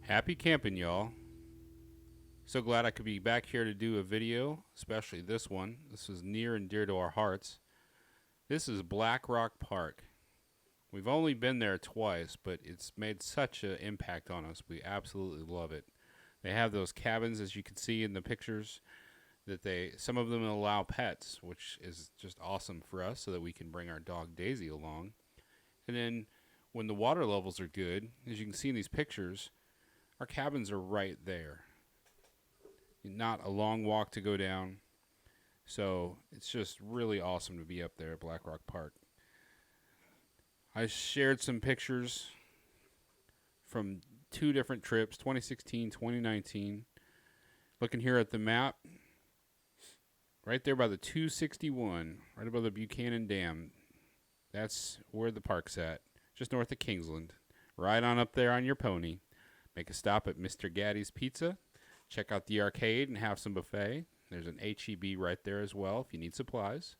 Happy camping, y'all. So glad I could be back here to do a video, especially this one. This is near and dear to our hearts. This is Black Rock Park. We've only been there twice, but it's made such an impact on us. We absolutely love it. They have those cabins, as you can see in the pictures, that some of them allow pets, which is just awesome for us so that we can bring our dog Daisy along. And then when the water levels are good, as you can see in these pictures, our cabins are right there. Not a long walk to go down. So it's just really awesome to be up there at Black Rock Park. I shared some pictures from two different trips, 2016, 2019. Looking here at the map, right there by the 261, right above the Buchanan Dam. That's where the park's at, just north of Kingsland. Ride on up there on your pony. Make a stop at Mr. Gaddy's Pizza. Check out the arcade and have some buffet. There's an HEB right there as well if you need supplies.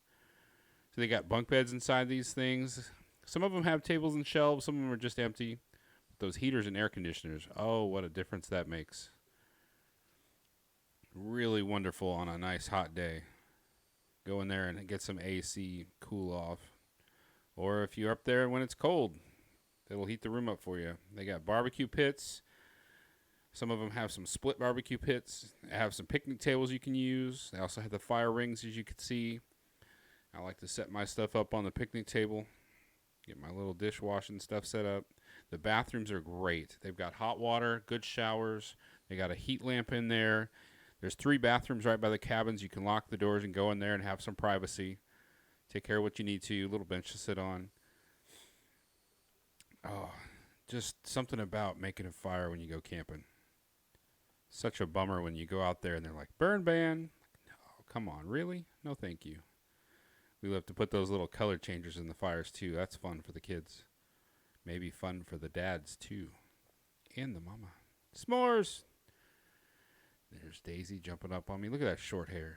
So they got bunk beds inside these things. Some of them have tables and shelves. Some of them are just empty. Those heaters and air conditioners, oh, what a difference that makes. Really wonderful on a nice hot day. Go in there and get some AC, cool off. Or if you're up there when it's cold, it'll heat the room up for you. They got barbecue pits. Some of them have some split barbecue pits. They have some picnic tables you can use. They also have the fire rings, as you can see. I like to set my stuff up on the picnic table. Get my little dishwashing stuff set up. The bathrooms are great. They've got hot water, good showers. They got a heat lamp in there. There's 3 bathrooms right by the cabins. You can lock the doors and go in there and have some privacy. Take care of what you need to. Little bench to sit on. Oh, just something about making a fire when you go camping. Such a bummer when you go out there and they're like, burn ban. No, come on, really? No, thank you. We love to put those little color changers in the fires too. That's fun for the kids. Maybe fun for the dads too. And the mama. S'mores! There's Daisy jumping up on me. Look at that short hair.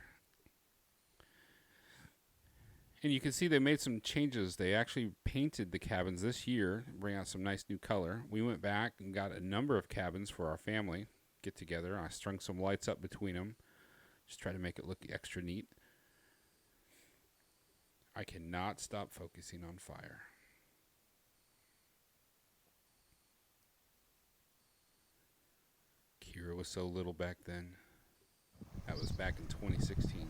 And you can see they made some changes. They actually painted the cabins this year, bring out some nice new color. We went back and got a number of cabins for our family get together. I strung some lights up between them. Just try to make it look extra neat. I cannot stop focusing on fire. Kira was so little back then. That was back in 2016.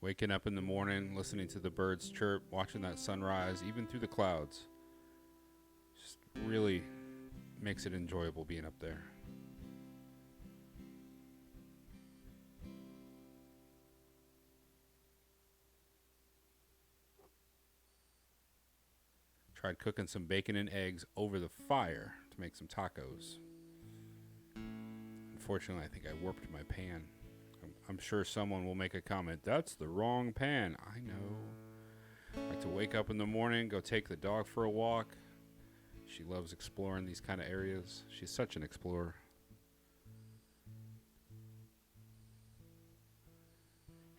Waking up in the morning, listening to the birds chirp, watching that sunrise, even through the clouds. Just really makes it enjoyable being up there. Tried cooking some bacon and eggs over the fire to make some tacos. Unfortunately, I think I warped my pan. I'm sure someone will make a comment, that's the wrong pan. I know. I like to wake up in the morning, go take the dog for a walk. She loves exploring these kind of areas. She's such an explorer.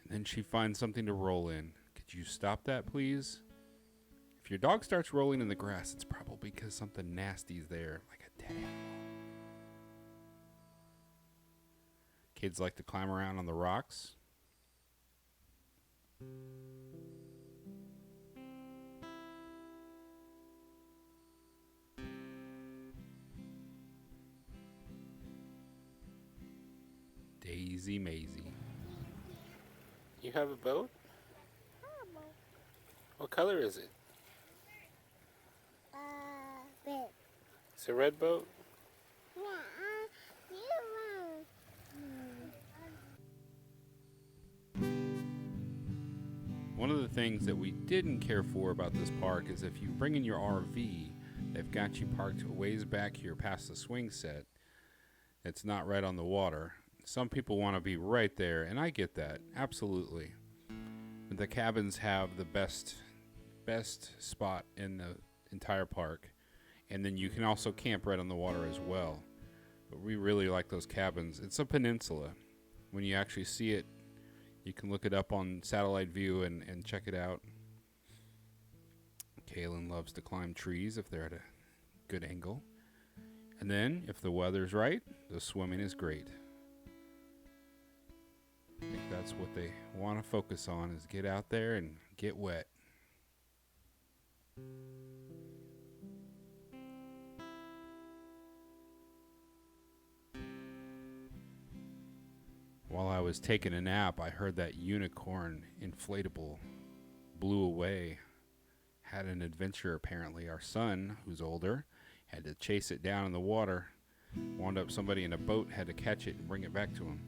And then she finds something to roll in. Could you stop that, please? If your dog starts rolling in the grass, it's probably because something nasty's there, like a dead animal. Kids like to climb around on the rocks. Daisy Maisie. You have a boat? What color is it? Red. It's a red boat? Yeah, One of the things that we didn't care for about this park is if you bring in your RV, they've got you parked a ways back here past the swing set. It's not right on the water. Some people want to be right there, and I get that, absolutely. But the cabins have the best spot in the entire park, and then you can also camp right on the water as well. But we really like those cabins. It's a peninsula. When you actually see it, You can look it up on satellite view and check it out. Kaylin loves to climb trees if they're at a good angle. And then, if the weather's right, the swimming is great. I think that's what they want to focus on, is get out there and get wet. While I was taking a nap, I heard that unicorn inflatable blew away. Had an adventure, apparently. Our son, who's older, had to chase it down in the water. Wound up somebody in a boat had to catch it and bring it back to him.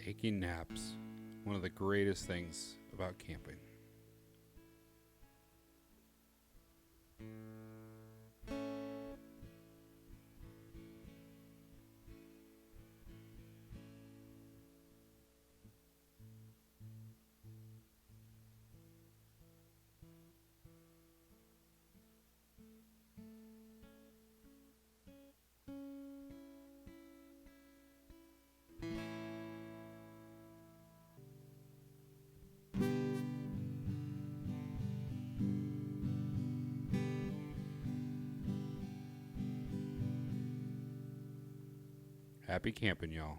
Taking naps, one of the greatest things about camping. Happy camping, y'all.